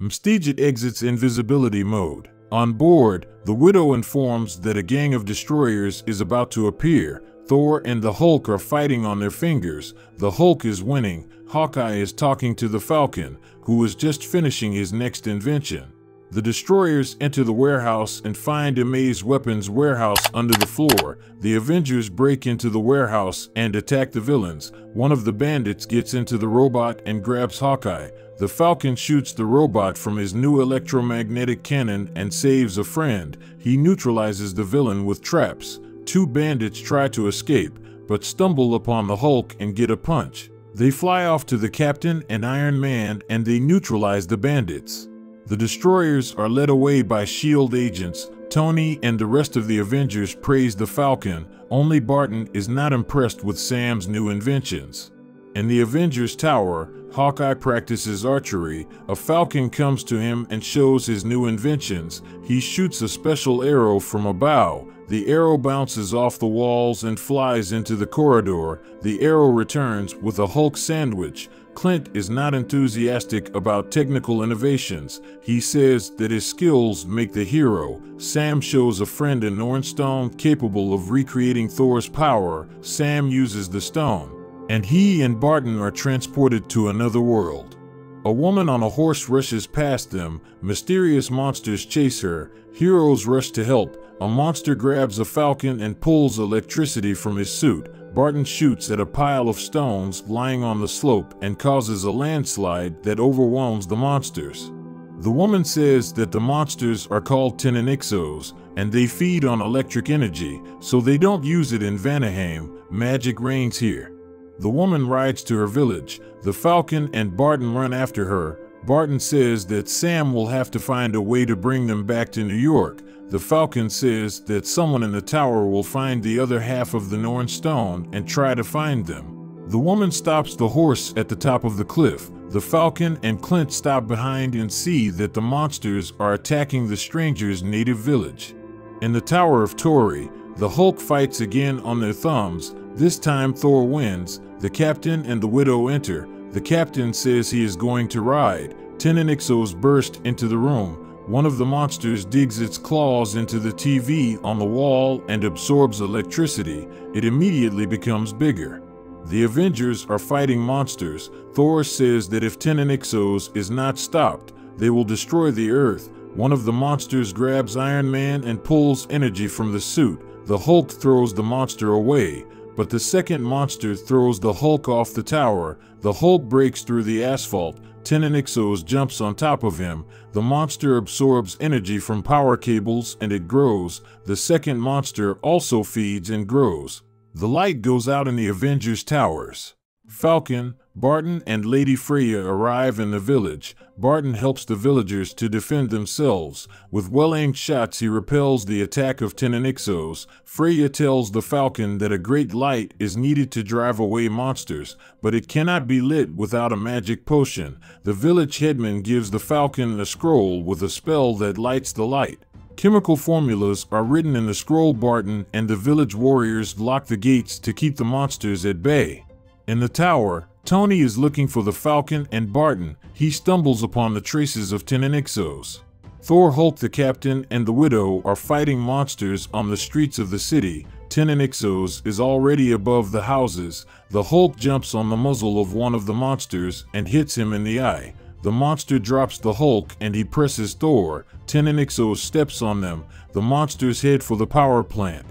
Mystique exits invisibility mode. On board, the Widow informs that a gang of destroyers is about to appear. Thor and the Hulk are fighting on their fingers. The Hulk is winning. Hawkeye is talking to the Falcon, who is just finishing his next invention. The destroyers enter the warehouse and find a Maze weapons warehouse under the floor. The Avengers break into the warehouse and attack the villains. One of the bandits gets into the robot and grabs Hawkeye. The Falcon shoots the robot from his new electromagnetic cannon and saves a friend. He neutralizes the villain with traps. Two bandits try to escape, but stumble upon the Hulk and get a punch. They fly off to the Captain and Iron Man and they neutralize the bandits. The destroyers are led away by S.H.I.E.L.D. agents. Tony and the rest of the Avengers praise the Falcon. Only Barton is not impressed with Sam's new inventions. In the Avengers Tower, Hawkeye practices archery. A Falcon comes to him and shows his new inventions. He shoots a special arrow from a bow. The arrow bounces off the walls and flies into the corridor. The arrow returns with a Hulk sandwich. Clint is not enthusiastic about technical innovations. He says that his skills make the hero. Sam shows a friend an orange stone capable of recreating Thor's power. Sam uses the stone, and he and Barton are transported to another world. A woman on a horse rushes past them. Mysterious monsters chase her. Heroes rush to help. A monster grabs a Falcon and pulls electricity from his suit. Barton shoots at a pile of stones lying on the slope and causes a landslide that overwhelms the monsters. The woman says that the monsters are called THANOS and they feed on electric energy, so they don't use it in Vanaheim. Magic reigns here. The woman rides to her village. The Falcon and Barton run after her. Barton says that Sam will have to find a way to bring them back to New York. The Falcon says that someone in the tower will find the other half of the Norn Stone and try to find them. The woman stops the horse at the top of the cliff. The Falcon and Clint stop behind and see that the monsters are attacking the stranger's native village. In the Tower of Tori, the Hulk fights again on their thumbs. This time Thor wins. The Captain and the Widow enter. The Captain says he is going to ride. THANOS burst into the room. One of the monsters digs its claws into the TV on the wall and absorbs electricity. It immediately becomes bigger. The Avengers are fighting monsters. Thor says that if THANOS is not stopped, they will destroy the Earth. One of the monsters grabs Iron Man and pulls energy from the suit. The Hulk throws the monster away, but the second monster throws the Hulk off the tower. The Hulk breaks through the asphalt. THANOS jumps on top of him. The monster absorbs energy from power cables and it grows. The second monster also feeds and grows. The light goes out in the Avengers Towers. Falcon, Barton, and Lady Freya arrive in the village. Barton helps the villagers to defend themselves. With well-aimed shots, he repels the attack of THANOS. Freya tells the Falcon that a great light is needed to drive away monsters, but it cannot be lit without a magic potion. The village headman gives the Falcon a scroll with a spell that lights the light. Chemical formulas are written in the scroll. Barton and the village warriors lock the gates to keep the monsters at bay. In the tower, Tony is looking for the Falcon and Barton. He stumbles upon the traces of THANOS. Thor, Hulk, the Captain, and the Widow are fighting monsters on the streets of the city. THANOS is already above the houses. The Hulk jumps on the muzzle of one of the monsters and hits him in the eye. The monster drops the Hulk and he presses Thor. THANOS steps on them. The monsters head for the power plant.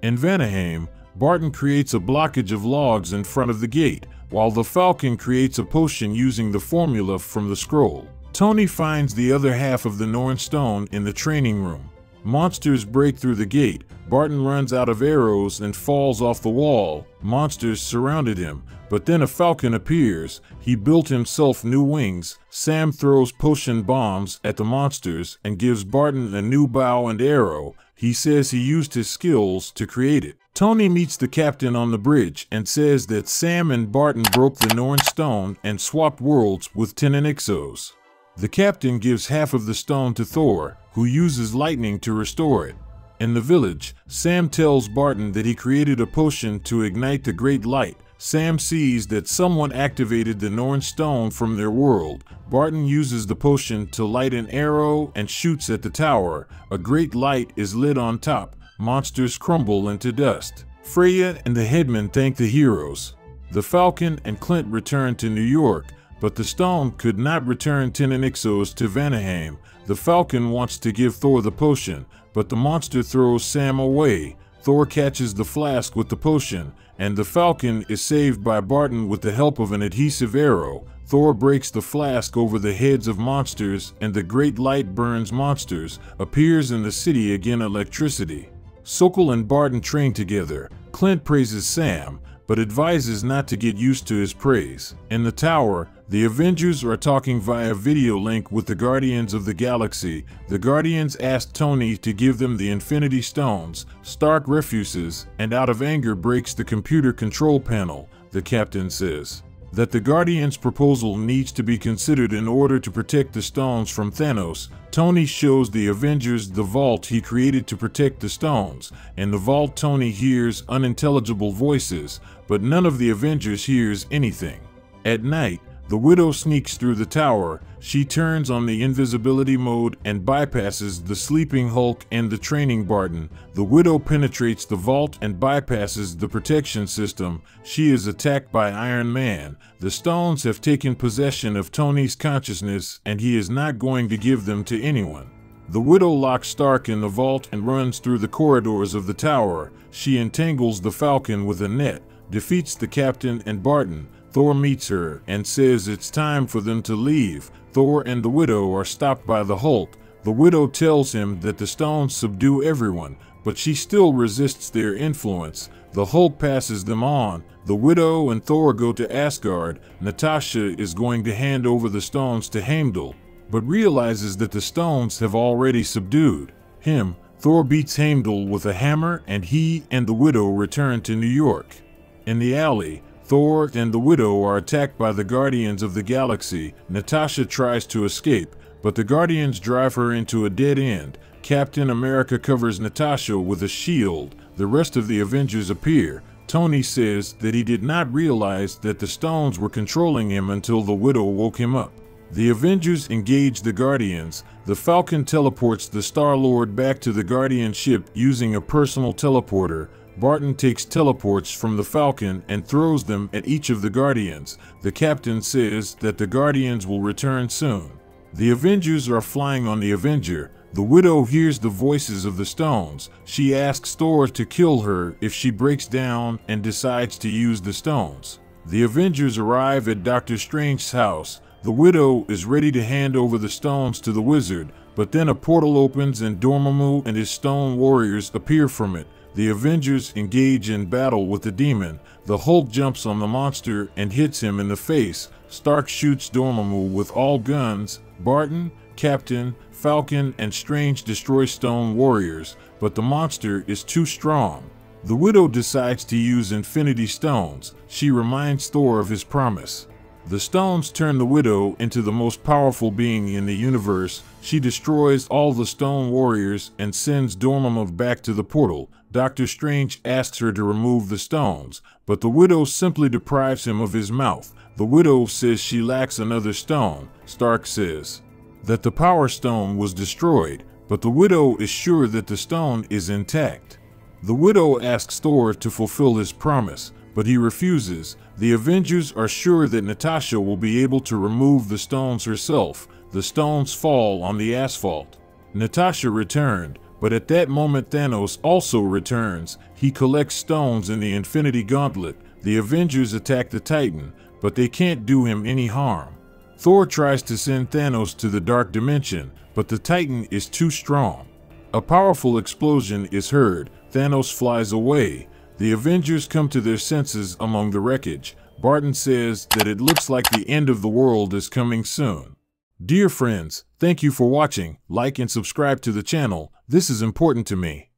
In Vanaheim, Barton creates a blockage of logs in front of the gate, while the Falcon creates a potion using the formula from the scroll. Tony finds the other half of the Norn Stone in the training room. Monsters break through the gate. Barton runs out of arrows and falls off the wall. Monsters surrounded him, but then a Falcon appears. He built himself new wings. Sam throws potion bombs at the monsters and gives Barton a new bow and arrow. He says he used his skills to create it. Tony meets the Captain on the bridge and says that Sam and Barton broke the Norn Stone and swapped worlds with THANOS. The Captain gives half of the stone to Thor, who uses lightning to restore it. In the village, Sam tells Barton that he created a potion to ignite the Great Light. Sam sees that someone activated the Norn Stone from their world. Barton uses the potion to light an arrow and shoots at the tower. A great light is lit on top. Monsters crumble into dust. Freya and the headman thank the heroes. The Falcon and Clint return to New York, but the stone could not return Tenenixos to Vanaheim. The Falcon wants to give Thor the potion, but the monster throws Sam away. Thor catches the flask with the potion, and the Falcon is saved by Barton with the help of an adhesive arrow. Thor breaks the flask over the heads of monsters, and the great light burns monsters, appears in the city again. Electricity. Sokol and Barton train together. Clint praises Sam, but advises not to get used to his praise. In the tower, the Avengers are talking via video link with the Guardians of the Galaxy. The Guardians ask Tony to give them the Infinity Stones. Stark refuses, and out of anger breaks the computer control panel. The captain says that the Guardians' proposal needs to be considered in order to protect the stones from Thanos. Tony shows the Avengers the vault he created to protect the stones. In the vault, Tony hears unintelligible voices, but none of the Avengers hears anything. At night, the Widow sneaks through the tower. She turns on the invisibility mode and bypasses the sleeping Hulk and the training Barton. The Widow penetrates the vault and bypasses the protection system. She is attacked by Iron Man. The stones have taken possession of Tony's consciousness, and he is not going to give them to anyone. The Widow locks Stark in the vault and runs through the corridors of the tower. She entangles the Falcon with a net, defeats the captain and Barton. Thor meets her and says it's time for them to leave. Thor and the Widow are stopped by the Hulk. The Widow tells him that the stones subdue everyone, but she still resists their influence. The Hulk passes them on. The Widow and Thor go to Asgard. Natasha is going to hand over the stones to Heimdall, but realizes that the stones have already subdued him. Thor beats Heimdall with a hammer, and he and the Widow return to New York. In the alley, Thor and the Widow are attacked by the Guardians of the Galaxy. Natasha tries to escape, but the Guardians drive her into a dead end. Captain America covers Natasha with a shield. The rest of the Avengers appear. Tony says that he did not realize that the stones were controlling him until the Widow woke him up. The Avengers engage the Guardians. The Falcon teleports the Star-Lord back to the Guardian ship using a personal teleporter. Barton takes teleports from the Falcon and throws them at each of the Guardians. The captain says that the Guardians will return soon. The Avengers are flying on the Avenger. The Widow hears the voices of the stones. She asks Thor to kill her if she breaks down and decides to use the stones. The Avengers arrive at Doctor Strange's house. The Widow is ready to hand over the stones to the wizard, but then a portal opens and Dormammu and his stone warriors appear from it. The Avengers engage in battle with the demon. The Hulk jumps on the monster and hits him in the face. Stark shoots Dormammu with all guns. Barton, Captain, Falcon, and Strange destroy stone warriors, but the monster is too strong. The Widow decides to use Infinity Stones. She reminds Thor of his promise. The stones turn the Widow into the most powerful being in the universe. She destroys all the stone warriors and sends Dormammu back to the portal. Doctor Strange asks her to remove the stones, but the Widow simply deprives him of his mouth. The Widow says she lacks another stone. Stark says that the Power Stone was destroyed, but the Widow is sure that the stone is intact. The Widow asks Thor to fulfill his promise, but he refuses. The Avengers are sure that Natasha will be able to remove the stones herself. The stones fall on the asphalt. Natasha returned, but at that moment Thanos also returns. He collects stones in the Infinity Gauntlet. The Avengers attack the Titan, but they can't do him any harm. Thor tries to send Thanos to the Dark Dimension, but the Titan is too strong. A powerful explosion is heard. Thanos flies away. The Avengers come to their senses among the wreckage. Barton says that it looks like the end of the world is coming soon. Dear friends, thank you for watching. Like and subscribe to the channel. This is important to me.